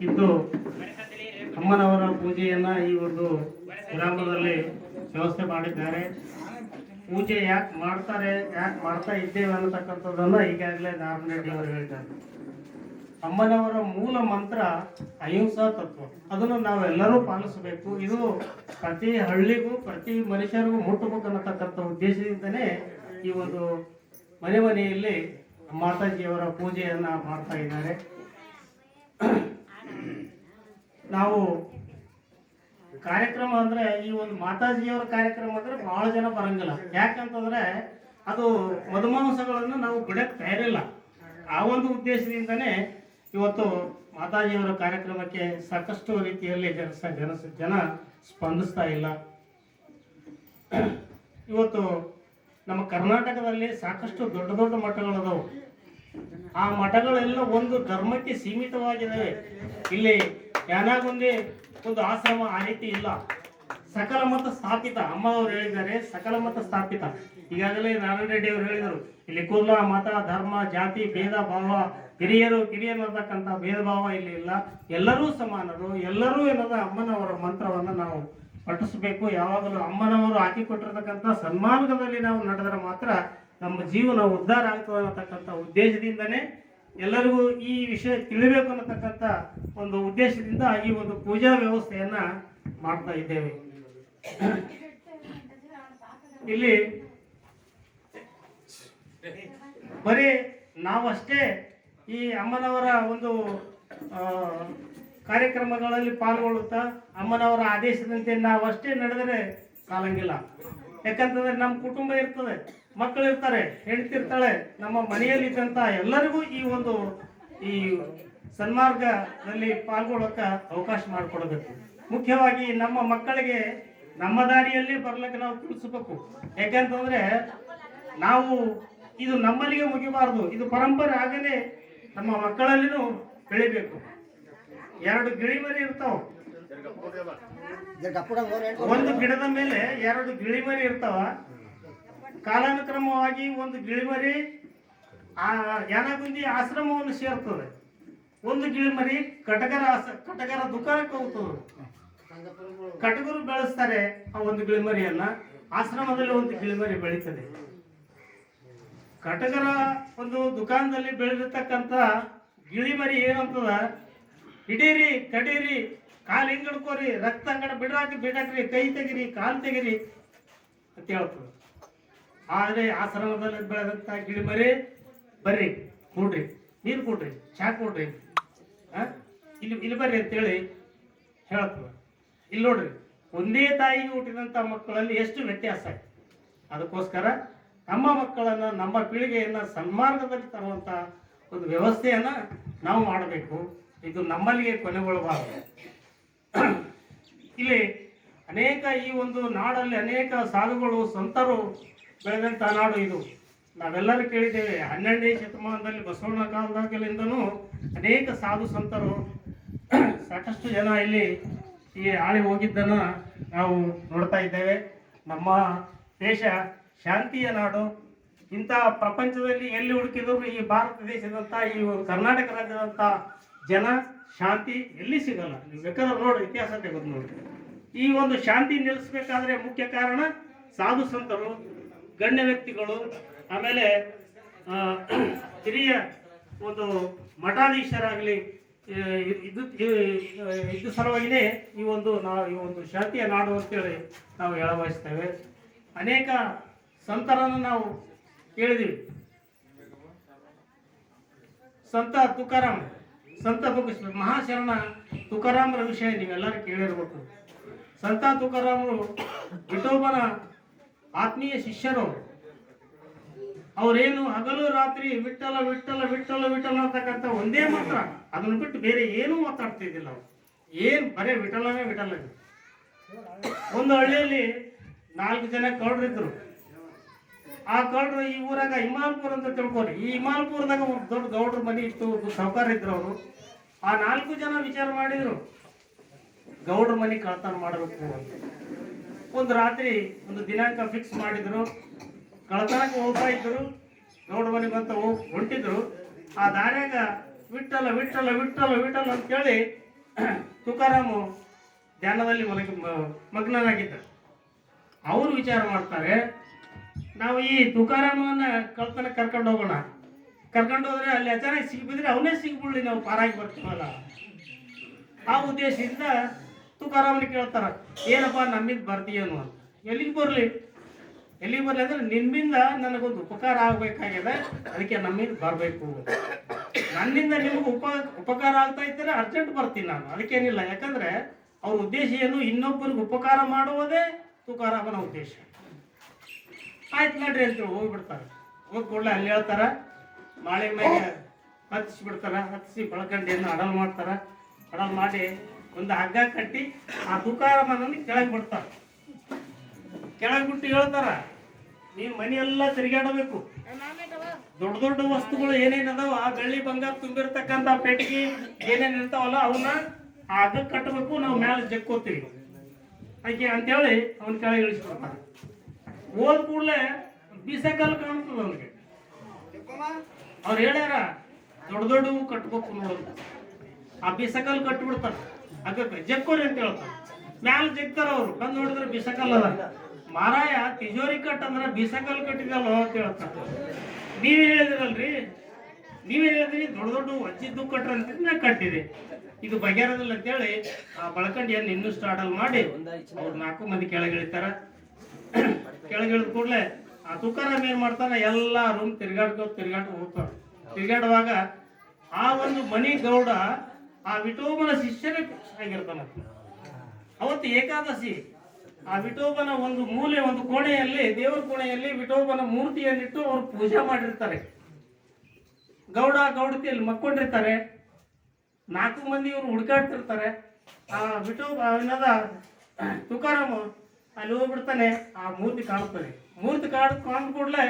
ಇದ್ದು ಅಮ್ಮನವರ ಪೂಜೆಯನ್ನ ಈ ಒಂದು ಗ್ರಾಮದಲ್ಲಿ ವ್ಯವಸ್ಥೆ ಮಾಡಿದ್ದಾರೆ. ಪೂಜೆ ಯಾಕೆ ಮಾಡ್ತಾರೆ, ಯಾಕೆ ಮಾಡ್ತಾ ಇದ್ದೇವೆ ಅನ್ನತಕ್ಕಂಥದ್ದನ್ನ ಈಗಾಗಲೇ ನಾರಾಯಣ ರೆಡ್ಡಿ ಅವರು ಹೇಳಿದ್ದಾರೆ. ಅಮ್ಮನವರ ಮೂಲ ಮಂತ್ರ ಅಹಿಂಸಾ ತತ್ವ, ಅದನ್ನು ನಾವೆಲ್ಲರೂ ಪಾಲಿಸಬೇಕು. ಇದು ಪ್ರತಿ ಹಳ್ಳಿಗೂ ಪ್ರತಿ ಮನುಷ್ಯರಿಗೂ ಮುಟ್ಟಬೇಕನ್ನತಕ್ಕಂಥ ಉದ್ದೇಶದಿಂದನೇ ಈ ಒಂದು ಮನೆ ಮನೆಯಲ್ಲಿ ಮಾತಾಜಿಯವರ ಪೂಜೆಯನ್ನ ಮಾಡ್ತಾ ಇದ್ದಾರೆ. ನಾವು ಕಾರ್ಯಕ್ರಮ ಅಂದ್ರೆ ಈ ಒಂದು ಮಾತಾಜಿಯವರ ಕಾರ್ಯಕ್ರಮ ಅಂದ್ರೆ ಬಹಳ ಜನ ಬರಂಗಿಲ್ಲ. ಯಾಕಂತಂದ್ರೆ ಅದು ಮಧುಮಾಂಸಗಳನ್ನು ನಾವು ಬಿಡಕ್ ತಯಾರಿಲ್ಲ. ಆ ಒಂದು ಉದ್ದೇಶದಿಂದನೇ ಇವತ್ತು ಮಾತಾಜಿಯವರ ಕಾರ್ಯಕ್ರಮಕ್ಕೆ ಸಾಕಷ್ಟು ರೀತಿಯಲ್ಲಿ ಜನ ಸ್ಪಂದಿಸ್ತಾ ಇಲ್ಲ. ಇವತ್ತು ನಮ್ಮ ಕರ್ನಾಟಕದಲ್ಲಿ ಸಾಕಷ್ಟು ದೊಡ್ಡ ದೊಡ್ಡ ಮಠಗಳದಾವು. ಆ ಮಠಗಳೆಲ್ಲ ಒಂದು ಧರ್ಮಕ್ಕೆ ಸೀಮಿತವಾಗಿದ್ದಾವೆ. ಇಲ್ಲಿ ಯಾನಾಗೊಂದೇ ಒಂದು ಆಶ್ರಮ ಆ ರೀತಿ ಇಲ್ಲ. ಸಕಲ ಮತ ಸ್ಥಾಪಿತ, ಅಮ್ಮ ಅವರು ಹೇಳಿದ್ದಾರೆ, ಸಕಲ ಮತ ಸ್ಥಾಪಿತ. ಈಗಾಗಲೇ ನಾರಾಯಣ ರೆಡ್ಡಿ ಅವರು ಹೇಳಿದರು, ಇಲ್ಲಿ ಕುಲ ಮತ ಧರ್ಮ ಜಾತಿ ಭೇದ ಭಾವ ಕಿರಿಯರು ಅನ್ನತಕ್ಕಂಥ ಭೇದ ಭಾವ ಇಲ್ಲಿ ಇಲ್ಲ. ಎಲ್ಲರೂ ಸಮಾನರು, ಎಲ್ಲರೂ ಏನದ ಅಮ್ಮನವರ ಮಂತ್ರವನ್ನು ನಾವು ಪಠಿಸಬೇಕು. ಯಾವಾಗಲೂ ಅಮ್ಮನವರು ಹಾಕಿಕೊಟ್ಟಿರ್ತಕ್ಕಂಥ ಸನ್ಮಾರ್ಗದಲ್ಲಿ ನಾವು ನಡೆದರೆ ಮಾತ್ರ ನಮ್ಮ ಜೀವನ ಉದ್ಧಾರ ಆಗ್ತದೆ ಅನ್ನತಕ್ಕಂಥ ಉದ್ದೇಶದಿಂದನೇ ಎಲ್ಲರಿಗೂ ಈ ವಿಷಯ ತಿಳಿಬೇಕು ಅನ್ನತಕ್ಕಂಥ ಒಂದು ಉದ್ದೇಶದಿಂದ ಈ ಒಂದು ಪೂಜಾ ವ್ಯವಸ್ಥೆಯನ್ನ ಮಾಡ್ತಾ ಇದ್ದೇವೆ. ಇಲ್ಲಿ ಬರೀ ನಾವಷ್ಟೇ ಈ ಅಮ್ಮನವರ ಒಂದು ಕಾರ್ಯಕ್ರಮಗಳಲ್ಲಿ ಪಾಲ್ಗೊಳ್ಳುತ್ತಾ ಅಮ್ಮನವರ ಆದೇಶದಂತೆ ನಾವಷ್ಟೇ ನಡೆದರೆ ಸಾಲಂಗಿಲ್ಲ. ಯಾಕಂತಂದ್ರೆ ನಮ್ಮ ಕುಟುಂಬ ಇರ್ತದೆ, ಮಕ್ಕಳು ಇರ್ತಾರೆ, ಹೆಂಡತಿ ಇರ್ತಾಳೆ. ನಮ್ಮ ಮನೆಯಲ್ಲಿದ್ದಂಥ ಎಲ್ಲರಿಗೂ ಈ ಸನ್ಮಾರ್ಗದಲ್ಲಿ ಪಾಲ್ಗೊಳ್ಳೋಕೆ ಅವಕಾಶ ಮಾಡಿಕೊಡಬೇಕು. ಮುಖ್ಯವಾಗಿ ನಮ್ಮ ಮಕ್ಕಳಿಗೆ ನಮ್ಮ ದಾರಿಯಲ್ಲಿ ಬರ್ಲಿಕ್ಕೆ ನಾವು ತಿಳಿಸ್ಬೇಕು. ಯಾಕಂತಂದ್ರೆ ನಾವು ಇದು ನಮ್ಮಲ್ಲಿಗೆ ಮುಗಿಬಾರ್ದು, ಇದು ಪರಂಪರೆ ಆಗಲೇ ನಮ್ಮ ಮಕ್ಕಳಲ್ಲಿನೂ ಬೆಳಿಬೇಕು. 2 ಗಿಳಿಮರಿ ಇರ್ತಾವ, ಒಂದು ಗಿಡದ ಮೇಲೆ 2 ಗಿಳಿಮರಿ ಇರ್ತಾವ. ಕಾಲಾನುಕ್ರಮವಾಗಿ ಒಂದು ಗಿಳಿಮರಿ ಯಾನಗುಂದಿ ಆಶ್ರಮವನ್ನು ಸೇರ್ತದೆ. ಒಂದು ಗಿಳಿಮರಿ ಕಟಗರ ದುಕಾನಕ್ಕೆ ಹೋಗ್ತದೆ. ಕಟಗರು ಬೆಳೆಸ್ತಾರೆ ಆ ಒಂದು ಗಿಳಿಮರಿಯನ್ನ. ಆಶ್ರಮದಲ್ಲಿ ಒಂದು ಗಿಳಿಮರಿ ಬೆಳೀತದೆ. ಕಟಗರ ಒಂದು ದುಕಾನದಲ್ಲಿ ಬೆಳೆದಿರ್ತಕ್ಕಂಥ ಗಿಳಿಮರಿ ಏನಂತದ, ಹಿಡೀರಿ ಕಡೀರಿ ಕಾಲು ಹಿಂಗಡ್ಕೋರಿ, ರಕ್ತ ಅಂಗಡ ಬಿಡಾಕ್ರಿ, ಕೈ ತೆಗಿರಿ, ಕಾಲು ತೆಗಿರಿ ಅಂತ ಹೇಳ್ತದೆ. ಆದರೆ ಆಶ್ರಮದಲ್ಲಿ ಬೆಳೆದಂಥ ಗಿಳಿಮರಿ ಬರ್ರಿ ಕೊಡ್ರಿ, ನೀರು ಕೊಡ್ರಿ, ಚಾ ಕೊಡ್ರಿ, ಇಲ್ಲಿ ಬರ್ರಿ ಅಂತೇಳಿ ಹೇಳ್ತದೆ. ಇಲ್ಲಿ ನೋಡ್ರಿ, ಒಂದೇ ತಾಯಿಗೆ ಹುಟ್ಟಿದಂಥ ಮಕ್ಕಳಲ್ಲಿ ಎಷ್ಟು ವ್ಯತ್ಯಾಸ ಆಯ್ತು. ಅದಕ್ಕೋಸ್ಕರ ನಮ್ಮ ಮಕ್ಕಳನ್ನ, ನಮ್ಮ ಪೀಳಿಗೆಯನ್ನ ಸನ್ಮಾರ್ಗದಲ್ಲಿ ತರುವಂತ ಒಂದು ವ್ಯವಸ್ಥೆಯನ್ನ ನಾವು ಮಾಡಬೇಕು. ಇದು ನಮ್ಮಲ್ಲಿಗೆ ಕೊನೆಗೊಳ್ಳಬಾರದು. ಇಲ್ಲಿ ಅನೇಕ ಈ ಒಂದು ನಾಡಲ್ಲಿ ಅನೇಕ ಸಾಧುಗಳು ಸಂತರು ಬೆಳೆದಂಥ ನಾಡು ಇದು. ನಾವೆಲ್ಲರೂ ಕೇಳಿದ್ದೇವೆ, 12ನೇ ಶತಮಾನದಲ್ಲಿ ಬಸವಣ್ಣ ಕಾಲದಾಗಲಿಂದನೂ ಅನೇಕ ಸಾಧು ಸಂತರು ಸಾಕಷ್ಟು ಜನ ಇಲ್ಲಿ ಈ ಆಳಿ ಹೋಗಿದ್ದನ್ನು ನಾವು ನೋಡ್ತಾ ಇದ್ದೇವೆ. ನಮ್ಮ ದೇಶ ಶಾಂತಿಯ ನಾಡು. ಇಂಥ ಪ್ರಪಂಚದಲ್ಲಿ ಎಲ್ಲಿ ಹುಡುಕಿದ್ರು ಈ ಭಾರತ ದೇಶದಂಥ, ಈ ಕರ್ನಾಟಕ ರಾಜ್ಯದಂಥ ಜನ ಶಾಂತಿ ಎಲ್ಲಿ ಸಿಗಲ್ಲ. ನೀವು ಬೇಕಾದ್ರೆ ನೋಡಿ, ಇತಿಹಾಸ ತೆಗೆದು ನೋಡಿ. ಈ ಒಂದು ಶಾಂತಿ ನಿಲ್ಲಿಸಬೇಕಾದ್ರೆ ಮುಖ್ಯ ಕಾರಣ ಸಾಧು ಸಂತರು, ಗಣ್ಯ ವ್ಯಕ್ತಿಗಳು, ಆಮೇಲೆ ಹಿರಿಯ ಒಂದು ಮಠಾಧೀಶರಾಗಲಿ ಇದು ಸಲುವಾಗಿಯೇ ಈ ಒಂದು ಶಾಂತಿಯ ನಾಡು ಅಂತೇಳಿ ನಾವು ಹೇಳಬಯಸ್ತೇವೆ. ಅನೇಕ ಸಂತರನ್ನು ನಾವು ಕೇಳಿದೀವಿ. ಸಂತ ತುಕಾರಾಮ್, ಮಹಾಶರಣ ತುಕಾರಾಮರ ವಿಷಯ ನೀವೆಲ್ಲರೂ ಕೇಳಿರ್ಬೇಕು. ಸಂತ ತುಕಾರಾಮರು ವಿಠೋಬನ ಆತ್ಮೀಯ ಶಿಷ್ಯರು. ಅವರೇನು ಹಗಲು ರಾತ್ರಿ ವಿಠಲ ವಿಠಲ ವಿಠಲ ವಿಠಲ ಅಂತಕ್ಕಂಥ ಒಂದೇ ಮಾತ್ರ, ಅದನ್ನು ಬಿಟ್ಟು ಬೇರೆ ಏನೂ ಮಾತಾಡ್ತಿದ್ದಿಲ್ಲ. ಏನು ಬರೇ ವಿಠಲನೇ ವಿಠಲ. ಒಂದು ಹಳ್ಳಿಯಲ್ಲಿ 4 ಜನ ಕೌಡ್ರಿದ್ರು. ಆ ಕೌಡ್ರು ಈ ಊರಾಗ ಹಿಮಾಲ್ಪುರ ಅಂತ ತಿಳ್ಕೊರಿ. ಈ ಹಿಮಾಲ್ಪುರದಾಗ ಒಂದು ದೊಡ್ಡ ಗೌಡ್ರ ಮನೆ ಇತ್ತು, ಸಾಹುಕಾರ ಇದ್ರು ಅವರು. ಆ 4 ಜನ ವಿಚಾರ ಮಾಡಿದ್ರು, ಗೌಡ್ರ ಮನೆ ಕಳ್ತನ ಮಾಡಬೇಕು ಅಂತ. ಒಂದು ರಾತ್ರಿ ಒಂದು ದಿನಾಂಕ ಫಿಕ್ಸ್ ಮಾಡಿದ್ರು. ಕಳ್ತನಕ್ಕೆ ಹೋಗ್ತಾ ಇದ್ರು. ಗೌಡ್ರ ಮನೆಗೆ ಅಂತ ಹೊಂಟಿದ್ರು. ಆ ದಾರ್ಯಾಗ ವಿಠಲ ವಿಠಲ ವಿಠಲ ವಿಠಲ ಅಂತೇಳಿ ತುಕಾರಾಮು ಧ್ಯಾನದಲ್ಲಿ ಮಗ್ನನಾಗಿದ್ದ. ಅವರು ವಿಚಾರ ಮಾಡ್ತಾರೆ, ನಾವು ಈ ತುಕಾರಾಮನ ಕಳ್ತನ ಕರ್ಕೊಂಡು ಹೋಗೋಣ. ಕರ್ಕೊಂಡು ಹೋದ್ರೆ ಅಲ್ಲಿ ಅಚಾನಕ್ ಸಿಕ್ಬಿದ್ರೆ ಅವನೇ ಸಿಗ್ಬಿಡ್ಲಿ, ನಾವು ಪಾರಾಗಿ ಬರ್ತೀವಲ್ಲ. ಆ ಉದ್ದೇಶದಿಂದ ತುಕಾರಾಮನ ಕೇಳ್ತಾರ, ಏನಪ್ಪ ನಮ್ಮಿಂದ ಬರ್ತೀಯನು ಅಂತ. ಎಲ್ಲಿಗೆ ಬರಲಿ ಅಂದ್ರೆ ನಿಮ್ಮಿಂದ ನನಗೊಂದು ಉಪಕಾರ ಆಗಬೇಕಾಗಿದೆ, ಅದಕ್ಕೆ ನಮ್ಮಿಂದ ಬರಬೇಕು. ನನ್ನಿಂದ ನಿಮ್ಗೆ ಉಪಕಾರ ಆಗ್ತಾ ಇದ್ದರೆ ಅರ್ಜೆಂಟ್ ಬರ್ತೀನಿ ನಾನು, ಅದಕ್ಕೇನಿಲ್ಲ. ಯಾಕಂದ್ರೆ ಅವ್ರ ಉದ್ದೇಶ ಏನು, ಇನ್ನೊಬ್ಬರಿಗೆ ಉಪಕಾರ ಮಾಡುವುದೇ ತುಕಾರಾಮನ ಉದ್ದೇಶ. ಆಯ್ತು ನಡ್ರಿ ಅಂತ ಹೋಗ್ಬಿಡ್ತಾರೆ. ಹೋಗಿ ಕೂಡಲೇ ಅಲ್ಲಿ ಹೇಳ್ತಾರ, ಮಾಳೆ ಮೇಲೆ ಹತ್ತಿಸ್ಬಿಡ್ತಾರ. ಹತ್ತಿಸಿ ಬಳಕಂಡಿಯನ್ನು ಅಡಲ್ ಮಾಡ್ತಾರ. ಅಡಲ್ ಮಾಡಿ ಒಂದು ಹಗ್ಗ ಕಟ್ಟಿ ಆ ತುಕಾರಾಮನನ್ನು ಕೆಳಗೆ ಬಿಡ್ತಾರ. ಕೆಳಗೆ ಬಿಟ್ಟು ಹೇಳ್ತಾರ, ನೀನು ಮನೆಯೆಲ್ಲ ತಿರುಗಾಡಬೇಕು. ದೊಡ್ಡ ದೊಡ್ಡ ವಸ್ತುಗಳು ಏನೇನದಾವ, ಆ ಬೆಳ್ಳಿ ಬಂಗಾರ ತುಂಬಿರ್ತಕ್ಕಂಥ ಪೆಟ್ಟಿಗೆ ಏನೇನು ಇರ್ತಾವಲ್ಲ ಅವನ್ನ ಆ ಹಗ್ಗ ಕಟ್ಟಬೇಕು, ನಾವು ಮೇಲೆ ಜಕ್ಕೋತೀವಿ ಅದಕ್ಕೆ ಅಂತೇಳಿ ಅವನ ಕೆಳಗೆ ಇಳಿಸ್ಬಿಡ್ತಾರೆ. ಹೋದ ಕೂಡಲೇ ಬೀಸಕಲ್ ಕಾಣ್ತದ ಅವನಿಗೆ. ಅವ್ರು ಹೇಳ್ಯಾರ ದೊಡ್ಡ ದೊಡ್ಡವು ಕಟ್ಬೇಕು ನೋಡೋದು. ಆ ಬೀಸಕಲ್ ಕಟ್ಬಿಡ್ತಾರೆ ಹಗ್ಗಕ್ಕೆ, ಜಕ್ಕೋರಿ ಅಂತ ಹೇಳ್ತಾರೆ. ಮ್ಯಾಲ ಜಗ್ತಾರ ಅವರು. ಬಂದು ನೋಡಿದ್ರೆ ಬೀಸಕಲ್ ಅದ. ಮಾರಾಯ ತಿಜೋರಿ ಕಟ್ ಅಂದ್ರೆ ಬೀಸಕಲ್ ಕಟ್ಟಿದಲ್ಲ ಅಂತ ಹೇಳ್ತಾರೆ. ನೀವೇ ಹೇಳಿದ್ರಲ್ರಿ, ನೀವೇ ಹೇಳಿದ್ರಿ ದೊಡ್ಡ ದೊಡ್ಡ ವಜ್ಜಿದ್ದು ಕಟ್ರ ಅಂತ ಕಟ್ಟಿದೆ, ಇದು ಬಗೆಹರದಿಲ್ಲ ಅಂತೇಳಿ ಆ ಬಳಕಂಡಿಯನ್ನು ಇನ್ನೂ ಸ್ಟಾರ್ಟಲ್ ಮಾಡಿ ಅವ್ರು 4 ಮಂದಿ ಕೆಳಗಿಳಿತಾರ. ಕೆಳಗಿಳಿದ ಕೂಡಲೇ ಆ ತುಕಾರಾಮ್ ಏನ್ ಮಾಡ್ತಾನ, ಎಲ್ಲ ರೂಮ್ ತಿರ್ಗಾಡ್ಕೊಂಡು ಹೋಗ್ತಾರ. ತಿರ್ಗಾಡುವಾಗ ಆ ಒಂದು ಮನಿ ಗೌಡ ಆ ವಿಠೋಬನ ಶಿಷ್ಯನೇ ಆಗಿರ್ತಾನ. ಅವತ್ತು ಏಕಾದಶಿ. ಆ ವಿಠೋಬನ ಒಂದು ಮೂಲೆ, ಒಂದು ಕೋಣೆಯಲ್ಲಿ, ದೇವರ ಕೋಣೆಯಲ್ಲಿ ವಿಠೋಬನ ಮೂರ್ತಿಯನ್ನಿಟ್ಟು ಅವ್ರು ಪೂಜೆ ಮಾಡಿರ್ತಾರೆ. ಗೌಡ ಗೌಡತಿಯಲ್ಲಿ ಮಕ್ಕೊಂಡಿರ್ತಾರೆ. 4 ಮಂದಿ ಇವರು ಹುಡುಕಾಡ್ತಿರ್ತಾರೆ. ಆ ವಿಠೋಬ ಏನದ ತುಕಾರಾಮ ಅಲ್ಲಿ ಹೋಗ್ಬಿಡ್ತಾನೆ. ಆ ಮೂರ್ತಿ ಕಾಣುತ್ತಾನೆ. ಮೂರ್ತಿ ಕಾಣ್ ಕೂಡಲೇ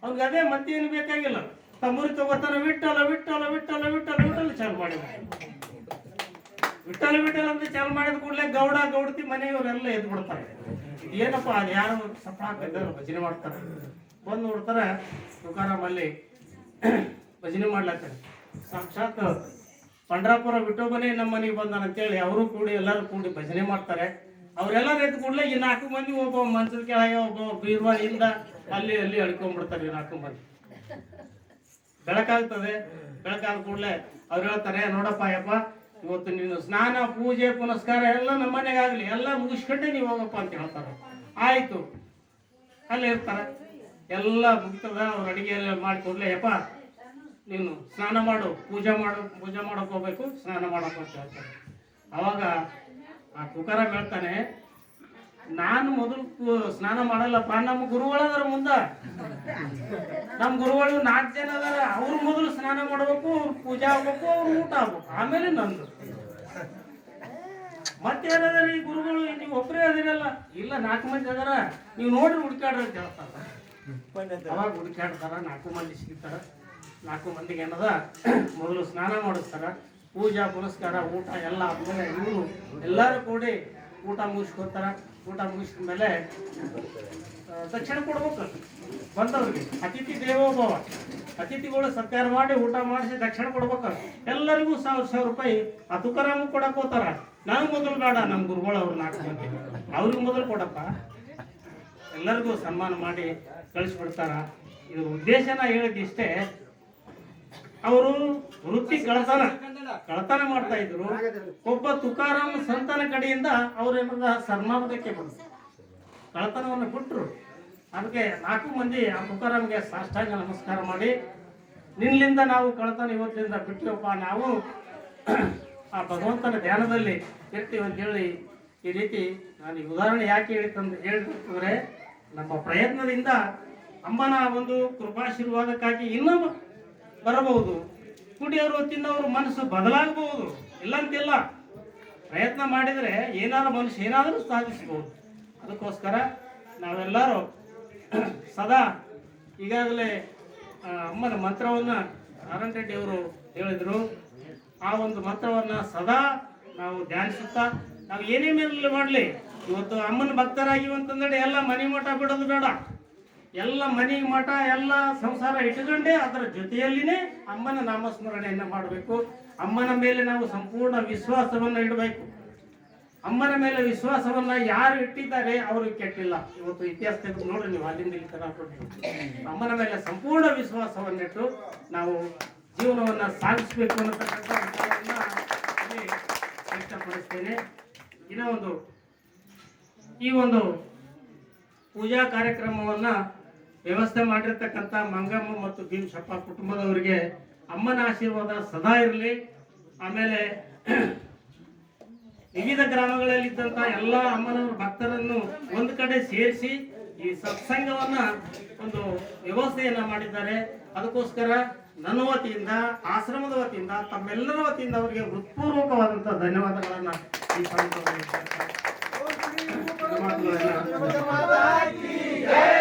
ಅವ್ನಿಗೆ ಅದೇ ಮತ್ತೇನು ಬೇಕಾಗಿಲ್ಲ, ತಮ್ಮೂರಿ ತಗೋತಾನೆ. ವಿಠಲ ವಿಠಲ ವಿಠಲ ವಿಠಲ ವಿಠಲ ಚಾಲು ಮಾಡಿದ. ವಿಠಲ ವಿಠಲ ಅಂತ ಚಾಲು ಮಾಡಿದ ಕೂಡಲೇ ಗೌಡ ಗೌಡತಿ ಮನೆಯವರೆಲ್ಲ ಎದ್ದು ಬಿಡ್ತಾರೆ. ಏನಪ್ಪ ಅದು ಯಾರು ಸಪ್ಪ ಭಜನೆ ಮಾಡ್ತಾರೆ. ಬಂದು ನೋಡ್ತಾರೆ ತುಕಾರಾಮ್ ಅಲ್ಲಿ ಭಜನೆ ಮಾಡ್ಲಾಗ್ತಾರೆ. ಸಾಕ್ಷಾತ್ ಪಂಡ್ರಾಪುರ ವಿಠೋಬನೇ ನಮ್ಮ ಮನೆಗೆ ಬಂದಾನಂತೇಳಿ ಅವರು ಕೂಡಿ ಎಲ್ಲರೂ ಕೂಡಿ ಭಜನೆ ಮಾಡ್ತಾರೆ. ಅವರೆಲ್ಲರೂ ಎದ್ದು ಕೂಡಲೇ ಈ 4 ಮಂದಿ ಒಬ್ಬ ಮಂಚದ ಕೆಳಗೆ, ಒಬ್ಬ ಬೀರ್ವಾಳಿಯಿಂದ ಅಲ್ಲಿ ಅಲ್ಲಿ ಅಳ್ಕೊಂಡ್ಬಿಡ್ತಾರೆ. ಈ 4 ಮಂದಿ ಬೆಳಕಾಗ್ತದೆ. ಬೆಳಕಾದ ಕೂಡಲೇ ಅವ್ರು ಹೇಳ್ತಾರೆ, ನೋಡಪ್ಪ ಯಪ್ಪ, ಇವತ್ತು ನೀನು ಸ್ನಾನ ಪೂಜೆ ಪುನಸ್ಕಾರ ಎಲ್ಲ ನಮ್ಮ ಮನೆಗೆ ಆಗಲಿ, ಎಲ್ಲ ಮುಗಿಸ್ಕೊಂಡೆ ನೀವು ಹೋಗಪ್ಪ ಅಂತ ಹೇಳ್ತಾರೆ. ಆಯ್ತು, ಅಲ್ಲಿ ಇರ್ತಾರೆ. ಎಲ್ಲ ಮುಗಿತದ. ಅವ್ರು ಅಡಿಗೆ ಎಲ್ಲ ಮಾಡಿ ಕೂಡಲೇ, ಯಪ್ಪ ನೀನು ಸ್ನಾನ ಮಾಡು, ಪೂಜೆ ಮಾಡೋಕೆ ಹೋಗ್ಬೇಕು, ಸ್ನಾನ ಮಾಡೋಕೆ ಅಂತ ಹೇಳ್ತಾರೆ. ಅವಾಗ ಆ ತುಕಾರಾಮ್ ಹೇಳ್ತಾನೆ, ನಾನು ಮೊದಲು ಸ್ನಾನ ಮಾಡಲ್ಲಪ್ಪ, ನಮ್ಮ ಗುರುಗಳದಾರ ಮುಂದ, ನಮ್ಮ ಗುರುಗಳು 4 ಜನ ಅದಾರ, ಅವ್ರು ಮೊದಲು ಸ್ನಾನ ಮಾಡ್ಬೇಕು, ಅವ್ರು ಪೂಜೆ ಆಗ್ಬೇಕು, ಅವ್ರು ಊಟ ಆಗ್ಬೇಕು, ಆಮೇಲೆ ನಂದು. ಮತ್ತೇನದಾರ ಈ ಗುರುಗಳು, ನೀವು ಒಬ್ಬರೇ ಅದಿರಲ್ಲ, ಇಲ್ಲ 4 ಮಂದಿ ಅದಾರ, ನೀವು ನೋಡ್ರಿ ಹುಡುಕಾಡ್ರಿ ಅಂತ ಹೇಳ್ತಾರ. ಅವಾಗ ಹುಡುಕಾಡ್ತಾರ. 4 ಮಂದಿ ಸಿಗ್ತಾರ. 4 ಮಂದಿಗೆ ಏನದ ಮೊದಲು ಸ್ನಾನ ಮಾಡಿಸ್ತಾರ. ಪೂಜಾ ಪುನಸ್ಕಾರ ಊಟ ಎಲ್ಲ ಆದ್ಮೇಲೆ ಇವರು ಎಲ್ಲರೂ ಕೂಡಿ ಊಟ ಮುಗಿಸ್ಕೊತಾರ. ಊಟ ಮುಗಿಸ್ಕೊಂಡ್ಮೇಲೆ ದಕ್ಷಿಣ ಕೊಡ್ಬೇಕು ಬಂದವ್ರಿಗೆ. ಅತಿಥಿ ದೇವೋಭವ, ಅತಿಥಿಗಳು ಸತ್ಕಾರ ಮಾಡಿ ಊಟ ಮಾಡಿಸಿ ದಕ್ಷಿಣ ಕೊಡ್ಬೇಕು. ಎಲ್ಲರಿಗೂ 1000 ರೂಪಾಯಿ ಆ ತುಕಾರಾಮ್ ಕೊಡಕ್ ಹೋಗ್ತಾರ. ನನಗೆ ಮೊದಲು ಬೇಡ, ನಮ್ಮ ಗುರುಗಳು ಅವ್ರು 4 ಮಂದಿ, ಅವ್ರಿಗೆ ಮೊದಲು ಕೊಡಪ್ಪ. ಎಲ್ಲರಿಗೂ ಸನ್ಮಾನ ಮಾಡಿ ಕಳಿಸ್ಬಿಡ್ತಾರ. ಇದ್ರ ಉದ್ದೇಶನ ಹೇಳಿದಿಷ್ಟೇ. ಅವರು ವೃತ್ತಿ ಕಳತನ ಮಾಡ್ತಾ ಇದ್ರು. ಒಬ್ಬ ತುಕಾರಾಮ್ ಸಂತನ ಕಡೆಯಿಂದ ಅವ್ರೇನದ ಸರ್ಮಾಪದಕ್ಕೆ ಬಂದ್ರು, ಕಳತನವನ್ನು ಬಿಟ್ರು. ಅದಕ್ಕೆ 4 ಮಂದಿ ಆ ತುಕಾರಾಮ್ಗೆ ಸಾಷ್ಟಾಂಗ ನಮಸ್ಕಾರ ಮಾಡಿ, ನಿನ್ನಿಂದ ನಾವು ಕಳತನ ಇವತ್ತಿಂದ ಬಿಟ್ಟಿವಪ್ಪ, ನಾವು ಆ ಭಗವಂತನ ಧ್ಯಾನದಲ್ಲಿ ಇರ್ತೀವಿ ಅಂತ ಹೇಳಿ. ಈ ರೀತಿ ನಾನು ಈ ಉದಾಹರಣೆ ಯಾಕೆ ಹೇಳಿದ್ರೆ, ನಮ್ಮ ಪ್ರಯತ್ನದಿಂದ ಅಮ್ಮನ ಒಂದು ಕೃಪಾಶೀರ್ವಾದಕ್ಕಾಗಿ ಇನ್ನೂ ಬರಬಹುದು. ಕುಡಿಯೋರು ತಿನ್ನೋರು ಮನಸ್ಸು ಬದಲಾಗಬಹುದು, ಇಲ್ಲಂತಿಲ್ಲ. ಪ್ರಯತ್ನ ಮಾಡಿದರೆ ಮನುಷ್ಯ ಏನಾದರೂ ಸಾಧಿಸಬಹುದು. ಅದಕ್ಕೋಸ್ಕರ ನಾವೆಲ್ಲರೂ ಸದಾ, ಈಗಾಗಲೇ ಅಮ್ಮನ ಮಂತ್ರವನ್ನು ನಾರಾಯಣ ರೆಡ್ಡಿ ಅವರು ಹೇಳಿದರು. ಆ ಒಂದು ಮಂತ್ರವನ್ನು ಸದಾ ನಾವು ಧ್ಯಾನಿಸುತ್ತಾ, ನಾವು ಏನೇ ಮೇಲೆ ಮಾಡಲಿ, ಇವತ್ತು ಅಮ್ಮನ ಭಕ್ತರಾಗಿವಂತಂದ್ರೆ ಎಲ್ಲ ಮನೆ ಮಠ ಬಿಡೋದು ಬೇಡ. ಎಲ್ಲ ಮನೆ ಮಠ ಎಲ್ಲ ಸಂಸಾರ ಇಟ್ಟುಕೊಂಡೇ ಅದರ ಜೊತೆಯಲ್ಲಿನೇ ಅಮ್ಮನ ನಾಮಸ್ಮರಣೆಯನ್ನು ಮಾಡಬೇಕು. ಅಮ್ಮನ ಮೇಲೆ ನಾವು ಸಂಪೂರ್ಣ ವಿಶ್ವಾಸವನ್ನ ಇಡಬೇಕು. ಅಮ್ಮನ ಮೇಲೆ ವಿಶ್ವಾಸವನ್ನ ಯಾರು ಇಟ್ಟಿದ್ದಾರೆ ಅವರು ಕೆಟ್ಟಿಲ್ಲ. ಇವತ್ತು ಇತಿಹಾಸ ತೆಗೆದು ನೋಡ್ರಿ ನೀವು, ಅಲ್ಲಿಂದ ಇಲ್ಲಿ ತರ ಅಮ್ಮನ ಮೇಲೆ ಸಂಪೂರ್ಣ ವಿಶ್ವಾಸವನ್ನಿಟ್ಟು ನಾವು ಜೀವನವನ್ನ ಸಾಗಿಸಬೇಕು ಅನ್ನತಕ್ಕಂಥ ವಿಚಾರವನ್ನ ಇಲ್ಲಿ ವ್ಯಕ್ತಪಡಿಸ್ತೇನೆ. ಇನ್ನೂ ಈ ಒಂದು ಪೂಜಾ ಕಾರ್ಯಕ್ರಮವನ್ನ ವ್ಯವಸ್ಥೆ ಮಾಡಿರ್ತಕ್ಕಂಥ ಮಂಗಮ್ಮ ಮತ್ತು ಭೀಮಶಪ್ಪ ಕುಟುಂಬದವರಿಗೆ ಅಮ್ಮನ ಆಶೀರ್ವಾದ ಸದಾ ಇರಲಿ. ಆಮೇಲೆ ವಿವಿಧ ಗ್ರಾಮಗಳಲ್ಲಿದ್ದಂಥ ಎಲ್ಲ ಅಮ್ಮನವರ ಭಕ್ತರನ್ನು ಒಂದು ಕಡೆ ಸೇರಿಸಿ ಈ ಸತ್ಸಂಗವನ್ನ ಒಂದು ವ್ಯವಸ್ಥೆಯನ್ನ ಮಾಡಿದ್ದಾರೆ. ಅದಕ್ಕೋಸ್ಕರ ನನ್ನ ವತಿಯಿಂದ, ಆಶ್ರಮದ ವತಿಯಿಂದ, ತಮ್ಮೆಲ್ಲರ ವತಿಯಿಂದ ಅವರಿಗೆ ಹೃತ್ಪೂರ್ವಕವಾದಂತಹ ಧನ್ಯವಾದಗಳನ್ನ ಈ ಸಂದರ್ಭದಲ್ಲಿ